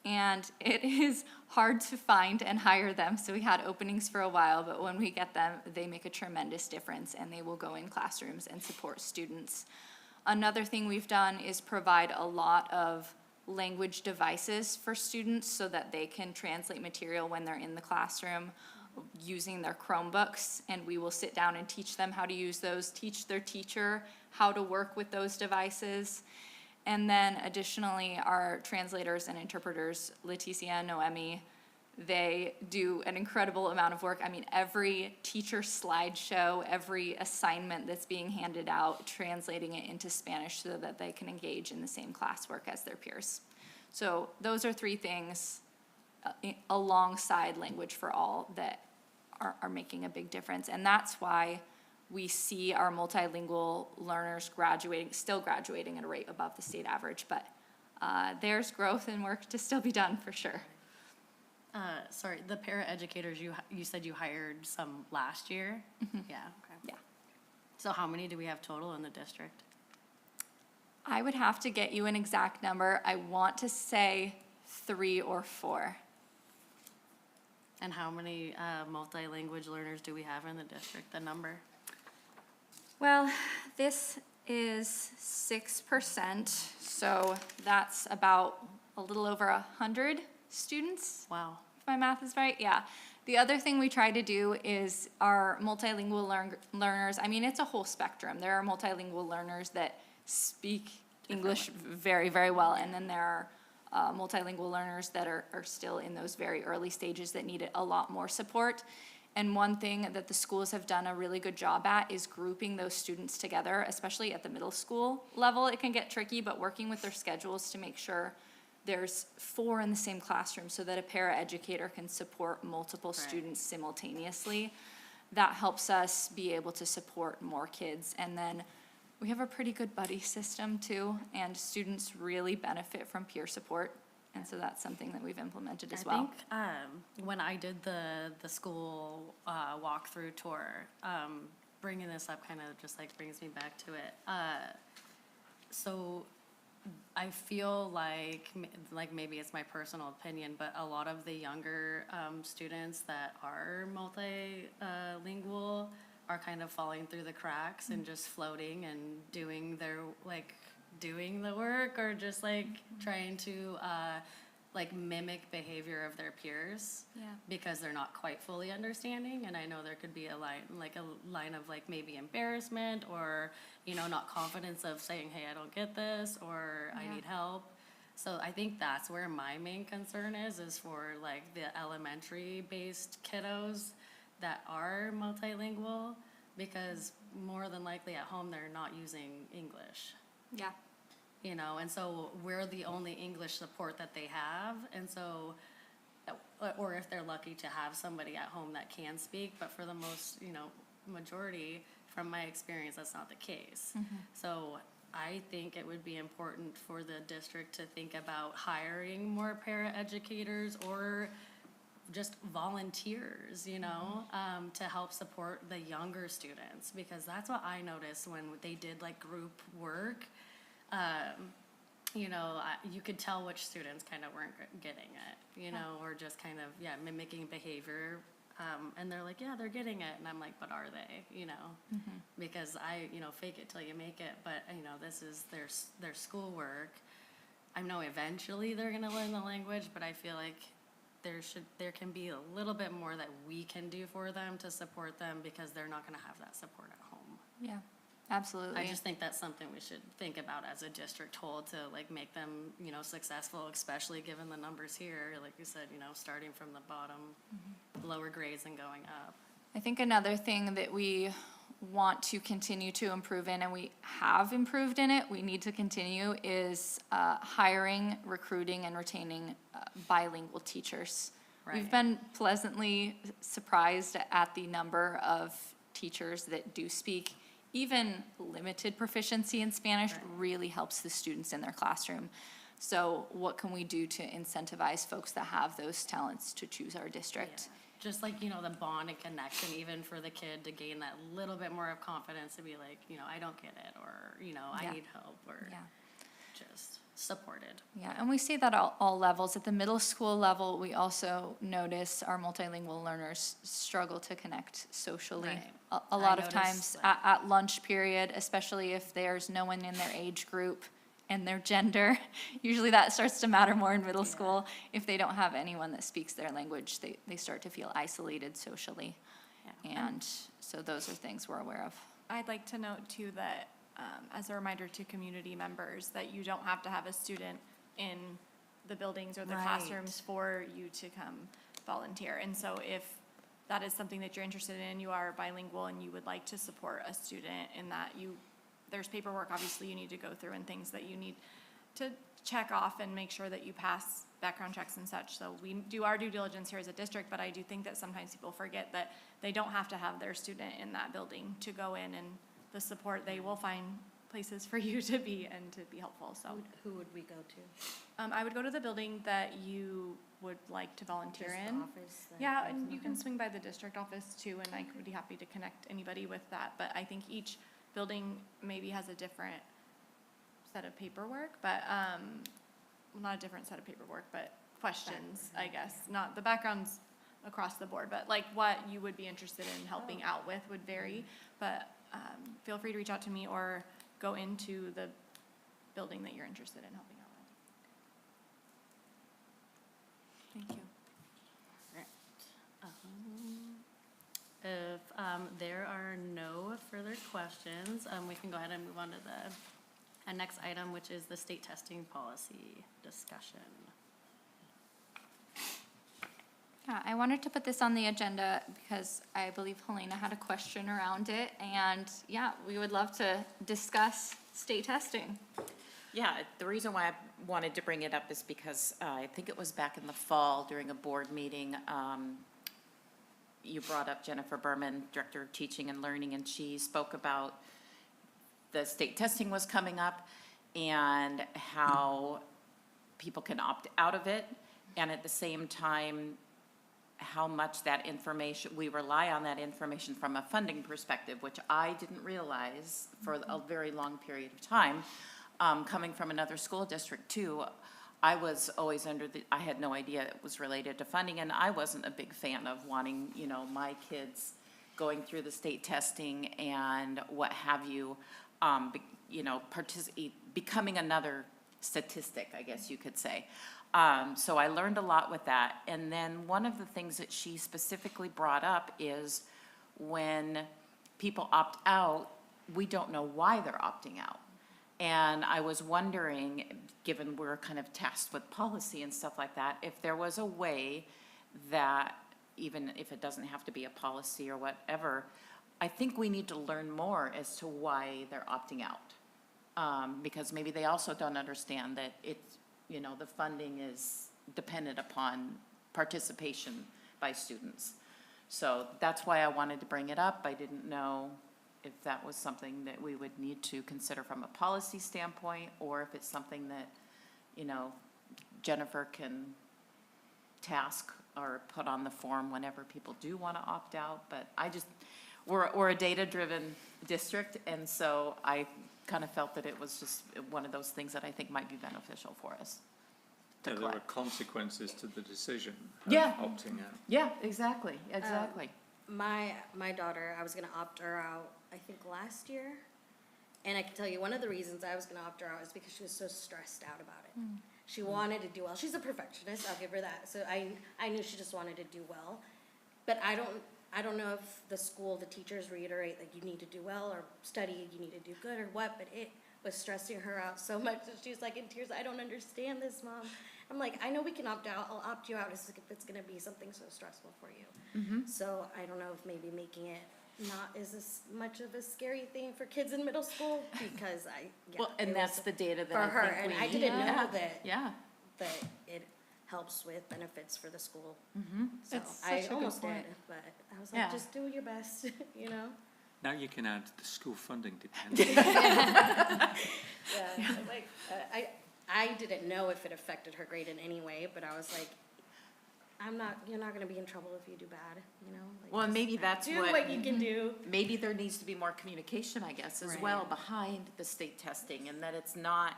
and it is hard to find and hire them. So we had openings for a while, but when we get them, they make a tremendous difference, and they will go in classrooms and support students. Another thing we've done is provide a lot of language devices for students so that they can translate material when they're in the classroom using their Chromebooks, and we will sit down and teach them how to use those, teach their teacher how to work with those devices. And then additionally, our translators and interpreters, Leticia and Noemi, they do an incredible amount of work. I mean, every teacher slideshow, every assignment that's being handed out, translating it into Spanish so that they can engage in the same classwork as their peers. So those are 3 things alongside Language for All that are making a big difference. And that's why we see our multilingual learners still graduating at a rate above the state average, but there's growth and work to still be done for sure. Sorry, the paraeducators, you said you hired some last year? Yeah, okay. Yeah. So how many do we have total in the district? I would have to get you an exact number. I want to say 3 or 4. And how many multi-language learners do we have in the district, the number? Well, this is 6%, so that's about a little over 100 students, Wow. if my math is right, yeah. The other thing we try to do is our multilingual learners, I mean, it's a whole spectrum. There are multilingual learners that speak English very, very well, and then there are multilingual learners that are still in those very early stages that need a lot more support. And one thing that the schools have done a really good job at is grouping those students together, especially at the middle school level. It can get tricky, but working with their schedules to make sure there's 4 in the same classroom so that a paraeducator can support multiple students simultaneously. That helps us be able to support more kids. And then we have a pretty good buddy system too, and students really benefit from peer support. And so that's something that we've implemented as well. I think when I did the school walkthrough tour, bringing this up kind of just like brings me back to it. So I feel like maybe it's my personal opinion, but a lot of the younger students that are multilingual are kind of falling through the cracks and just floating and doing the work, or just trying to mimic behavior of their peers. Yeah. Because they're not quite fully understanding, and I know there could be a line of maybe embarrassment, or not confidence of saying, hey, I don't get this, or I Yeah. need help. So I think that's where my main concern is for the elementary based kiddos that are multilingual, because more than likely at home they're not using English. Yeah. And so we're the only English support that they have, and so, or if they're lucky to have somebody at home that can speak, but for the most, majority, from my experience, that's not the case. So I think it would be important for the district to think about hiring more paraeducators or just volunteers, to help support the younger students, because that's what I noticed when they did group work. You could tell which students kind of weren't getting it, or just kind of, mimicking behavior. And they're like, yeah, they're getting it. And I'm like, but are they, Because fake it till you make it. But, this is their schoolwork. I know eventually they're going to learn the language, but I feel like there can be a little bit more that we can do for them to support them, because they're not going to have that support at home. Yeah, absolutely. I just think that's something we should think about as a district whole, to make them, successful, especially given the numbers here, like you said, starting from the bottom, lower grades and going up. I think another thing that we want to continue to improve in, and we have improved in it, we need to continue, is hiring, recruiting, and retaining bilingual teachers. We've Right. been pleasantly surprised at the number of teachers that do speak. Even limited proficiency in Spanish Right. really helps the students in their classroom. So what can we do to incentivize folks that have those talents to choose our district? Yeah. Just the bond and connection, even for the kid to gain that little bit more of confidence, to be like, I don't get it, or, I Yeah. need help, or Yeah. just supported. Yeah, and we see that at all levels. At the middle school level, we also notice our multilingual learners struggle to connect socially. Right. A I lot of noticed times at lunch period, especially if there's no one in their age group and their gender, usually that starts to matter more in middle school. If they don't have anyone that speaks their language, they start to feel isolated socially. Yeah. And so those are things we're aware of. I'd like to note too that, as a reminder to community members, that you don't have to have a student in the buildings or the Right. classrooms for you to come volunteer. And so if that is something that you're interested in, you are bilingual and you would like to support a student in that, there's paperwork obviously you need to go through, and things that you need to check off and make sure that you pass background checks and such. So we do our due diligence here as a district, but I do think that sometimes people forget that they don't have to have their student in that building to go in, and the support, they will find places for you to be and to be helpful, so. Who would we go to? I would go to the building that you would like to volunteer Just the in. office, the- Yeah, and you can swing by the district office too, and I would be happy to connect anybody with that. But I think each building maybe has a different set of paperwork, but, well, not a different set of paperwork, but questions, I guess. Not, the background's across the board, but what you would be interested in helping out with would vary. But feel free to reach out to me or go into the building that you're interested in helping out with. Thank you. If there are no further questions, we can go ahead and move on to the And next item, which is the state testing policy discussion. Yeah, I wanted to put this on the agenda because I believe Helena had a question around it. And yeah, we would love to discuss state testing. Yeah, the reason why I wanted to bring it up is because I think it was back in the fall during a board meeting. You brought up Jennifer Berman, Director of Teaching and Learning, and she spoke about the state testing was coming up and how people can opt out of it. And at the same time, how much that information, we rely on that information from a funding perspective, which I didn't realize for a very long period of time. Coming from another school district too, I was always I had no idea it was related to funding, and I wasn't a big fan of wanting, my kids going through the state testing and what have you, becoming another statistic, I guess you could say. So I learned a lot with that. And then one of the things that she specifically brought up is when people opt out, we don't know why they're opting out. And I was wondering, given we're kind of tasked with policy and stuff like that, if there was a way that, even if it doesn't have to be a policy or whatever, I think we need to learn more as to why they're opting out. Because maybe they also don't understand that it's, the funding is dependent upon participation by students. So that's why I wanted to bring it up. I didn't know if that was something that we would need to consider from a policy standpoint, or if it's something that, Jennifer can task or put on the form whenever people do want to opt out. But we're a data-driven district, and so I kind of felt that it was just one of those things that I think might be beneficial for us to Yeah, there were collect. consequences to the decision of Yeah. opting out. Yeah, exactly. My daughter, I was gonna opt her out, I think last year. And I can tell you, one of the reasons I was gonna opt her out is because she was so stressed out about it. She wanted to do well. She's a perfectionist, I'll give her that. So I knew she just wanted to do well. But I don't know if the school, the teachers reiterate, like, you need to do well or study, you need to do good or what, but it was stressing her out so much that she was like in tears, I don't understand this, Mom. I'm like, I know we can opt out, I'll opt you out if it's gonna be something so stressful for you. So I don't know if maybe making it not as much of a scary thing for kids in middle school, because Well, and it that's was the data for that I her, think and we I need. didn't know that Yeah. it helps with benefits for the school. So It's I such a good almost did, point. but I was Yeah. like, just do your best, Now you can add the school funding dependent. Yeah, like, I didn't know if it affected her grade in any way, but I was like, you're not gonna be in trouble if you do bad, like, Well, and just maybe that's do what- what you can do. Maybe there needs to be more communication, I guess, as well, Right. behind the state testing, and that it's not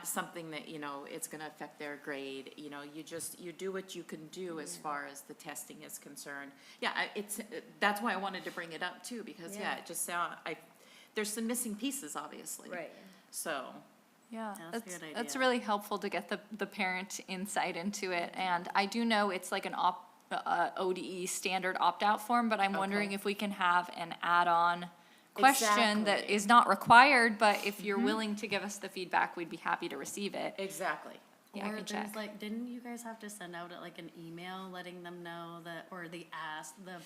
something that, it's gonna affect their grade, you do what you can do as far as the testing is concerned. Yeah, that's why I wanted to bring it up too, because, Yeah. it just there's some missing pieces, obviously. Right. So, Yeah, Yeah, that's a it's, good it's idea. really helpful to get the parent insight into it. And I do know it's like an ODE standard opt-out form, but I'm wondering Okay. if we can have an add-on question that Exactly. is not required, but if you're willing to give us the feedback, we'd be happy to receive it. exactly. Yeah, I Or can there's check. like, didn't you guys have to send out like an email letting them know that, or the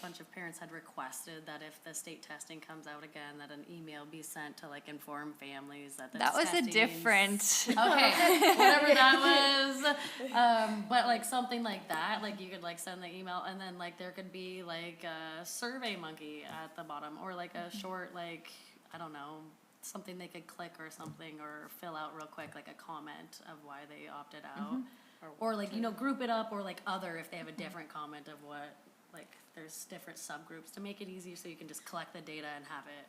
bunch of parents had requested that if the state testing comes out again, that an email be sent to like inform families that That was a testing's- different, Okay, whatever that was, but like something like that, like you could like send the email and then like there could be like a survey monkey at the bottom, or like a short, like, I don't know, something they could click or something, or fill out real quick, like a comment of why they opted out. Or like, group it up, or like other, if they have a different comment of what, like, there's different subgroups to make it easier so you can just collect the data and have it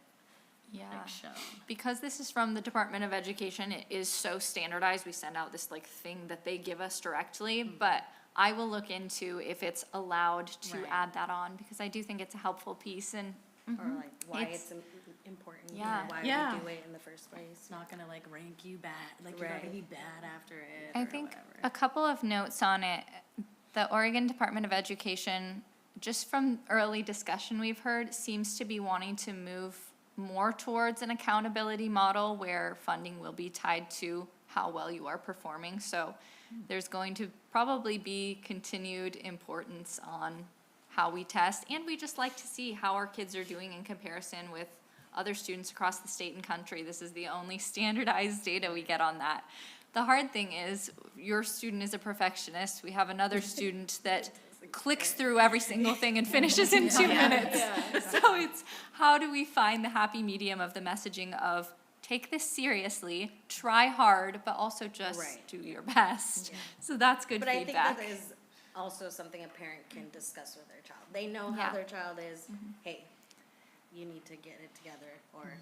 yeah. like shown. Because this is from the Department of Education, it is so standardized, we send out this like thing that they give us directly, but I will look into if it's allowed to Right. add that on, because I do think it's a helpful piece, and Or like why It's- it's important, Yeah. why Yeah. we do it in the first place. It's not gonna like rank you bad, like you're not gonna Right. be bad after it I or think whatever. a couple of notes on it. The Oregon Department of Education, just from early discussion we've heard, seems to be wanting to move more towards an accountability model where funding will be tied to how well you are performing. So there's going to probably be continued importance on how we test, and we just like to see how our kids are doing in comparison with other students across the state and country. This is the only standardized data we get on that. The hard thing is, your student is a perfectionist. We have another student that clicks through every single thing and finishes in 2 minutes. So it's, how do we find the happy medium of the messaging of, take this seriously, try hard, but also just Right. do your best. So that's good But I think feedback. that is also something a parent can discuss with their child. They know how Yeah. their child is. Hey, you need to get it together, or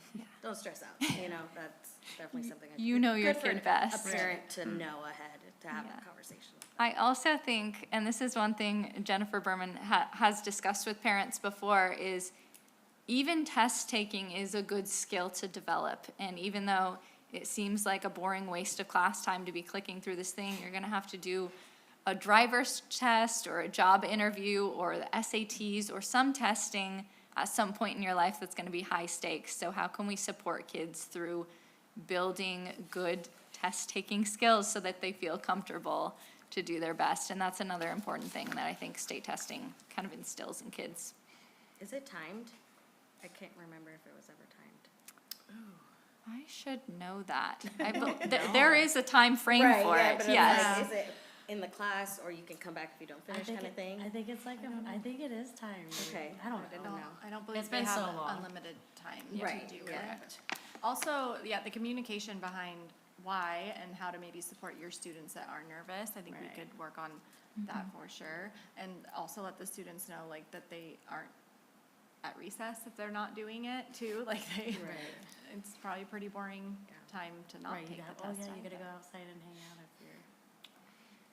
don't stress out. You know, that's definitely something. You know your good for kid best. A parent to know ahead, to have Yeah. that conversation. I also think, and this is one thing Jennifer Berman has discussed with parents before, is even test taking is a good skill to develop. And even though it seems like a boring waste of class time to be clicking through this thing, you're gonna have to do a driver's test or a job interview or the SATs or some testing at some point in your life that's gonna be high stakes. So how can we support kids through building good test-taking skills so that they feel comfortable to do their best? And that's another important thing that I think state testing kind of instills in kids. Is it timed? I can't remember if it was ever timed. I should know that. There is a time frame for it, yes. Is it in the class, or you can come back if you don't finish, kind of thing? I think it's like, I think it is timed. Okay. I don't I know. don't believe It's they been have so long. unlimited time Right, to do yeah. it. Also, yeah, the communication behind why and how to maybe support your students that are nervous, I think we Right. could work on that for sure. And also let the students know, like, that they aren't at recess if they're not doing it too, like they, it's probably a pretty boring time to not Right, take you the got, oh test. yeah, you time, gotta but go outside and hang out if you're.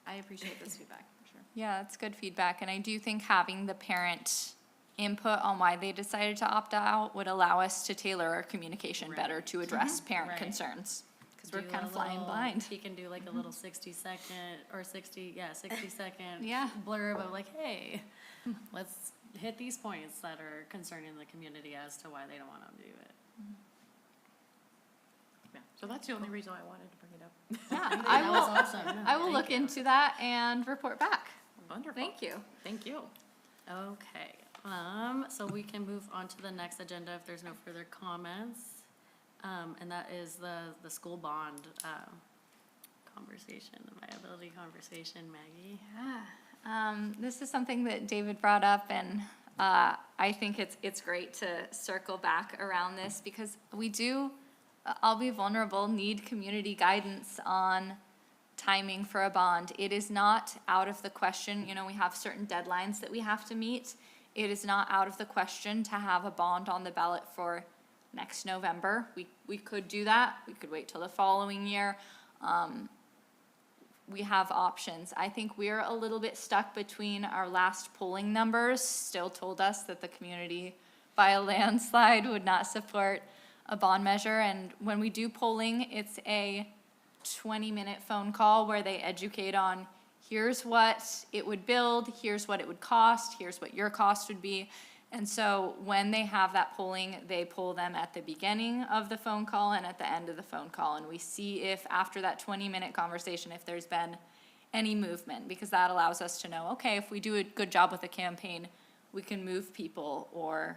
I appreciate this feedback, for sure. Yeah, that's good feedback, and I do think having the parent input on why they decided to opt out would allow us to tailor our communication better to address parent Right. concerns. Because we're do kind a of flying little- blind. He can do like a little 60-second, or 60-second Yeah. blurb of like, hey, let's hit these points that are concerning the community as to why they don't want to do it. Yeah, so that's the only reason I wanted to bring it up. Yeah, That was awesome. No, I will thank look you. into that and report back. Wonderful. Thank you. Thank you. Okay, so we can move on to the next agenda if there's no further comments. And that is the school bond, conversation, the viability conversation, Maggie. This is something that David brought up, and I think it's great to circle back around this because we do, I'll be vulnerable, need community guidance on timing for a bond. It is not out of the question, you know, we have certain deadlines that we have to meet. It is not out of the question to have a bond on the ballot for next November. We could do that. We could wait till the following year. We have options. I think we're a little bit stuck between our last polling numbers, still told us that the community by a landslide would not support a bond measure. And when we do polling, it's a 20-minute phone call where they educate on here's what it would build, here's what it would cost, here's what your cost would be. And so when they have that polling, they poll them at the beginning of the phone call and at the end of the phone call. And we see if after that 20-minute conversation, if there's been any movement, because that allows us to know, okay, if we do a good job with the campaign, we can move people or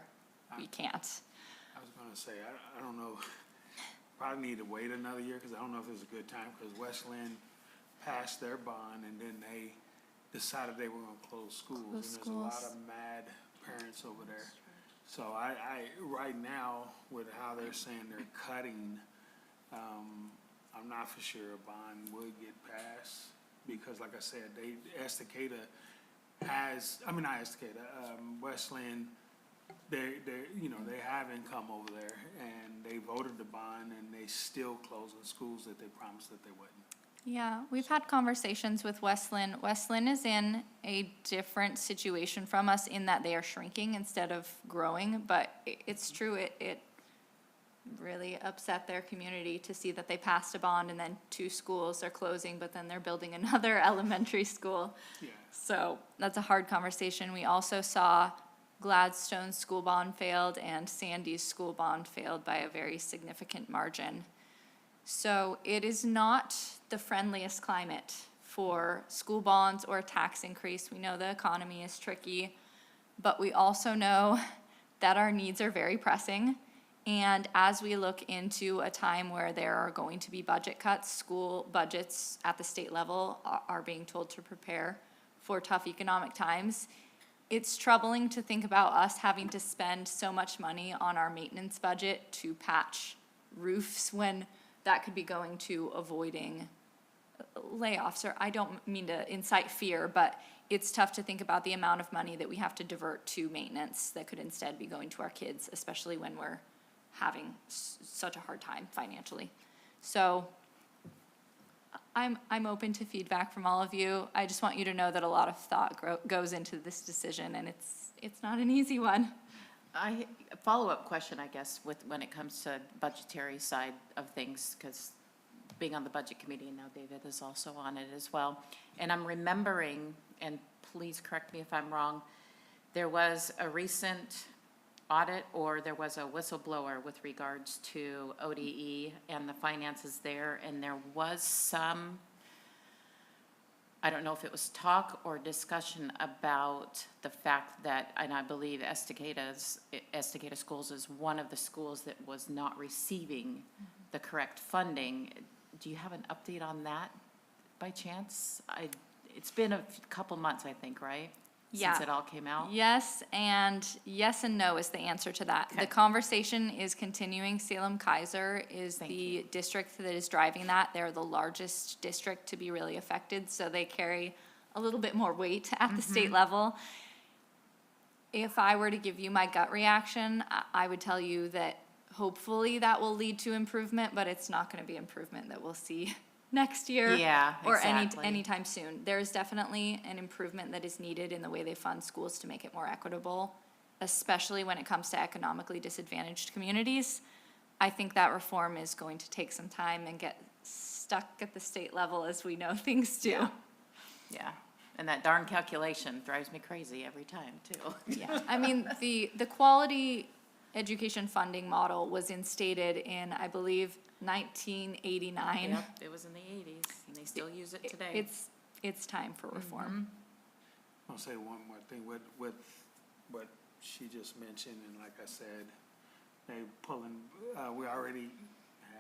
we can't. I was gonna say, I don't know, probably need to wait another year, because I don't know if it's a good time, because Westland passed their bond, and then they decided they were gonna close schools. And there's a lot of mad parents over there. So I, right now, with how they're saying they're cutting, I'm not for sure a bond would get passed, because like I said, Estacada has, I mean, not Estacada, Westland, they have income over there, and they voted the bond, and they still closing schools that they promised that they wouldn't. Yeah, we've had conversations with Westland. Westland is in a different situation from us in that they are shrinking instead of growing, but it's true, it really upset their community to see that they passed a bond and then 2 schools are closing, but then they're building another elementary school. Yeah. So that's a hard conversation. We also saw Gladstone's school bond failed and Sandy's school bond failed by a very significant margin. So it is not the friendliest climate for school bonds or a tax increase. We know the economy is tricky, but we also know that our needs are very pressing. And as we look into a time where there are going to be budget cuts, school budgets at the state level are being told to prepare for tough economic times. It's troubling to think about us having to spend so much money on our maintenance budget to patch roofs when that could be going to avoiding layoffs. Or I don't mean to incite fear, but it's tough to think about the amount of money that we have to divert to maintenance that could instead be going to our kids, especially when we're having such a hard time financially. So I'm open to feedback from all of you. I just want you to know that a lot of thought goes into this decision, and it's not an easy one. A follow-up question, I guess, when it comes to budgetary side of things, because being on the budget committee, and now David is also on it as well. And I'm remembering, and please correct me if I'm wrong, there was a recent audit, or there was a whistleblower with regards to ODE and the finances there, and there was some, I don't know if it was talk or discussion about the fact that, and I believe Estacada Schools is one of the schools that was not receiving the correct funding. Do you have an update on that by chance? It's been a couple months, I think, right? Yeah. Since it all came out? Yes and no is the answer to that. Okay. The conversation is continuing. Salem Kaiser is Thank the district that is driving that. They're the largest district to be really affected, so they carry a little bit more weight at the state level. If I were to give you my gut reaction, I would tell you that hopefully that will lead to improvement, but it's not gonna be improvement that we'll see next year. Yeah, Or exactly. anytime soon. There's definitely an improvement that is needed in the way they fund schools to make it more equitable, especially when it comes to economically disadvantaged communities. I think that reform is going to take some time and get stuck at the state level, as we know things do. Yeah. Yeah, and that darn calculation drives me crazy every time, too. Yeah, I mean, the quality education funding model was instated in, I believe, 1989. Yep, it was in the 80s, and they still use it today. It's time for reform. I'll say one more thing with what she just mentioned, and like I said, they pulling, we already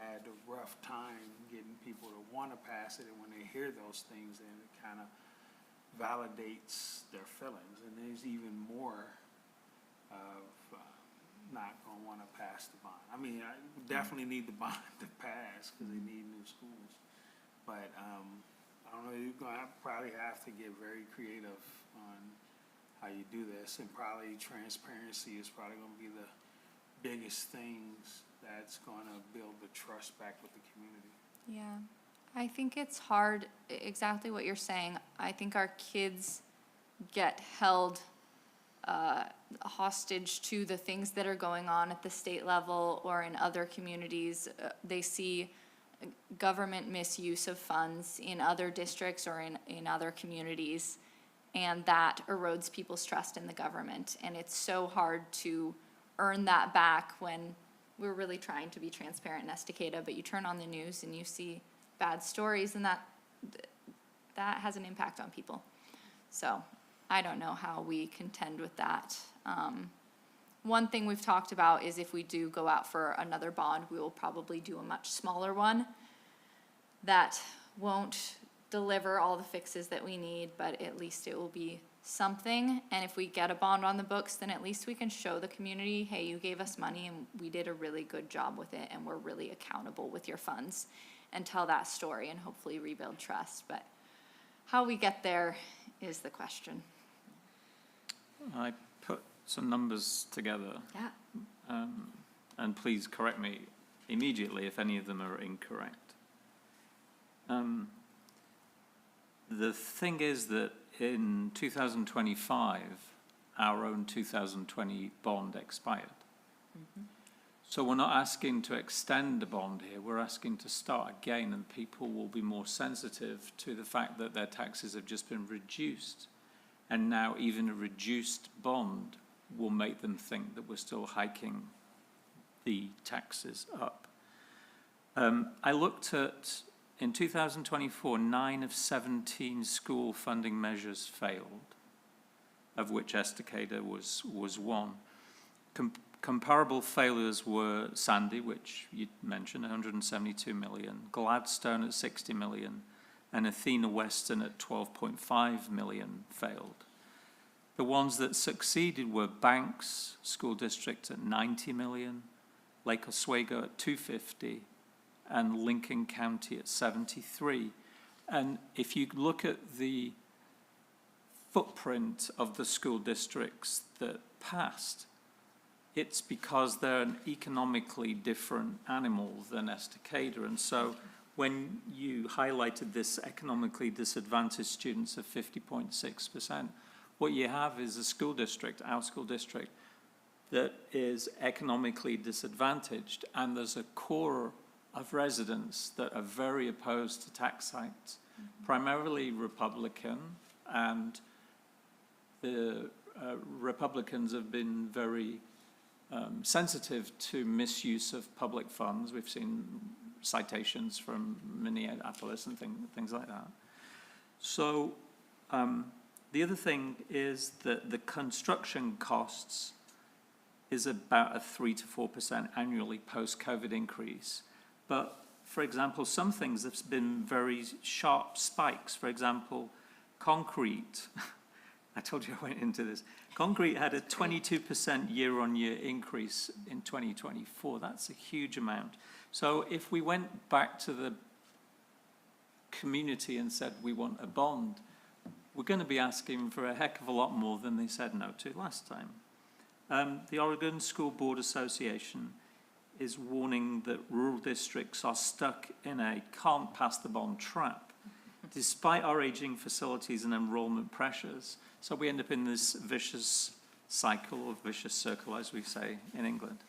had a rough time getting people to wanna pass it, and when they hear those things, then it kinda validates their feelings, and there's even more of, not gonna wanna pass the bond. I mean, I definitely need the bond to pass, cause they need new schools. But, I don't know, you're gonna probably have to get very creative on how you do this, and probably transparency is probably gonna be the biggest things that's gonna build the trust back with the community. Yeah, I think it's hard, exactly what you're saying. I think our kids get held hostage to the things that are going on at the state level or in other communities. They see government misuse of funds in other districts or in other communities, and that erodes people's trust in the government. And it's so hard to earn that back when we're really trying to be transparent in Estacada, but you turn on the news and you see bad stories, and that has an impact on people. So I don't know how we contend with that. One thing we've talked about is if we do go out for another bond, we will probably do a much smaller one that won't deliver all the fixes that we need, but at least it will be something. And if we get a bond on the books, then at least we can show the community, hey, you gave us money and we did a really good job with it, and we're really accountable with your funds, and tell that story and hopefully rebuild trust. But how we get there is the question. I put some numbers together, Yeah. and please correct me immediately if any of them are incorrect. The thing is that in 2025, our own 2020 bond expired. So we're not asking to extend the bond here, we're asking to start again, and people will be more sensitive to the fact that their taxes have just been reduced. And now even a reduced bond will make them think that we're still hiking the taxes up. I looked at, in 2024, 9 of 17 school funding measures failed, of which Estacada was one. Comparable failures were Sandy, which you mentioned, 172 million, Gladstone at 60 million, and Athena Western at 12.5 million failed. The ones that succeeded were Banks School District at 90 million, Lake Oswego at 250, and Lincoln County at 73. And if you look at the footprint of the school districts that passed, it's because they're an economically different animal than Estacada. And so when you highlighted this economically disadvantaged students of 50.6%, what you have is a school district, our school district, that is economically disadvantaged, and there's a core of residents that are very opposed to tax hikes, primarily Republican, and the Republicans have been very sensitive to misuse of public funds. We've seen citations from Minneapolis and things like that. So the other thing is that the construction costs is about a 3 to 4% annually post-COVID increase. But for example, some things have been very sharp spikes. For example, concrete. I told you I went into this. Concrete had a 22% year-on-year increase in 2024. That's a huge amount. So if we went back to the community and said we want a bond, we're going to be asking for a heck of a lot more than they said no to last time. The Oregon School Board Association is warning that rural districts are stuck in a can't pass the bond trap, despite our aging facilities and enrollment pressures. So we end up in this vicious cycle, or vicious circle, as we say in England.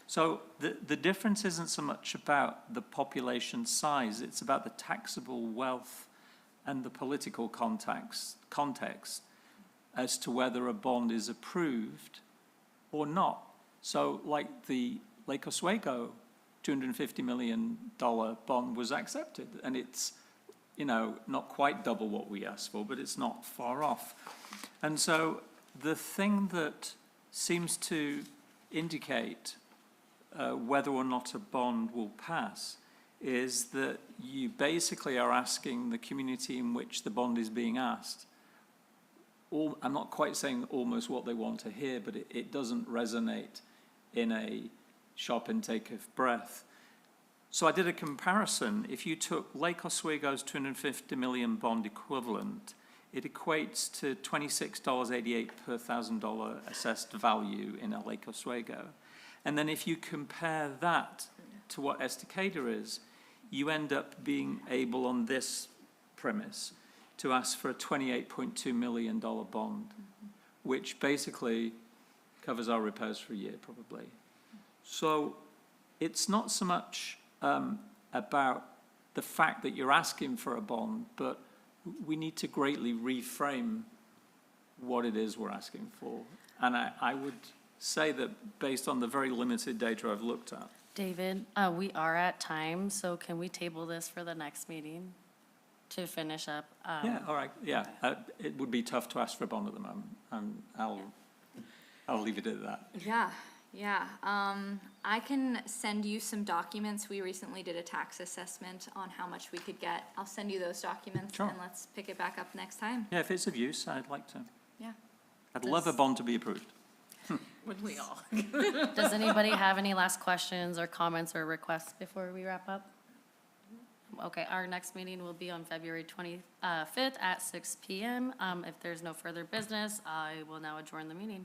So the difference isn't so much about the population size, it's about the taxable wealth and the political context as to whether a bond is approved or not. So like the Lake Oswego $250 million bond was accepted, and it's, you know, not quite double what we asked for, but it's not far off. And so the thing that seems to indicate whether or not a bond will pass is that you basically are asking the community in which the bond is being asked, I'm not quite saying almost what they want to hear, but it doesn't resonate in a sharp intake of breath. So I did a comparison. If you took Lake Oswego's $250 million bond equivalent, it equates to $26.88 per $1,000 assessed value in a Lake Oswego. And then if you compare that to what Estacada is, you end up being able, on this premise, to ask for a $28.2 million bond, which basically covers our repairs for a year, probably. So it's not so much about the fact that you're asking for a bond, but we need to greatly reframe what it is we're asking for. And I would say that based on the very limited data I've looked at. David, we are at time, so can we table this for the next meeting to finish up? Yeah, all right, yeah. It would be tough to ask for a bond at the moment, and I'll leave it at that. Yeah. I can send you some documents. We recently did a tax assessment on how much we could get. I'll send you those documents, Sure. and let's pick it back up next time. Yeah, if it's of use, I'd like to. Yeah. I'd love a bond to be approved. Wouldn't we all? Does anybody have any last questions or comments or requests before we wrap up? Okay, our next meeting will be on February 25th at 6 p.m. If there's no further business, I will now adjourn the meeting.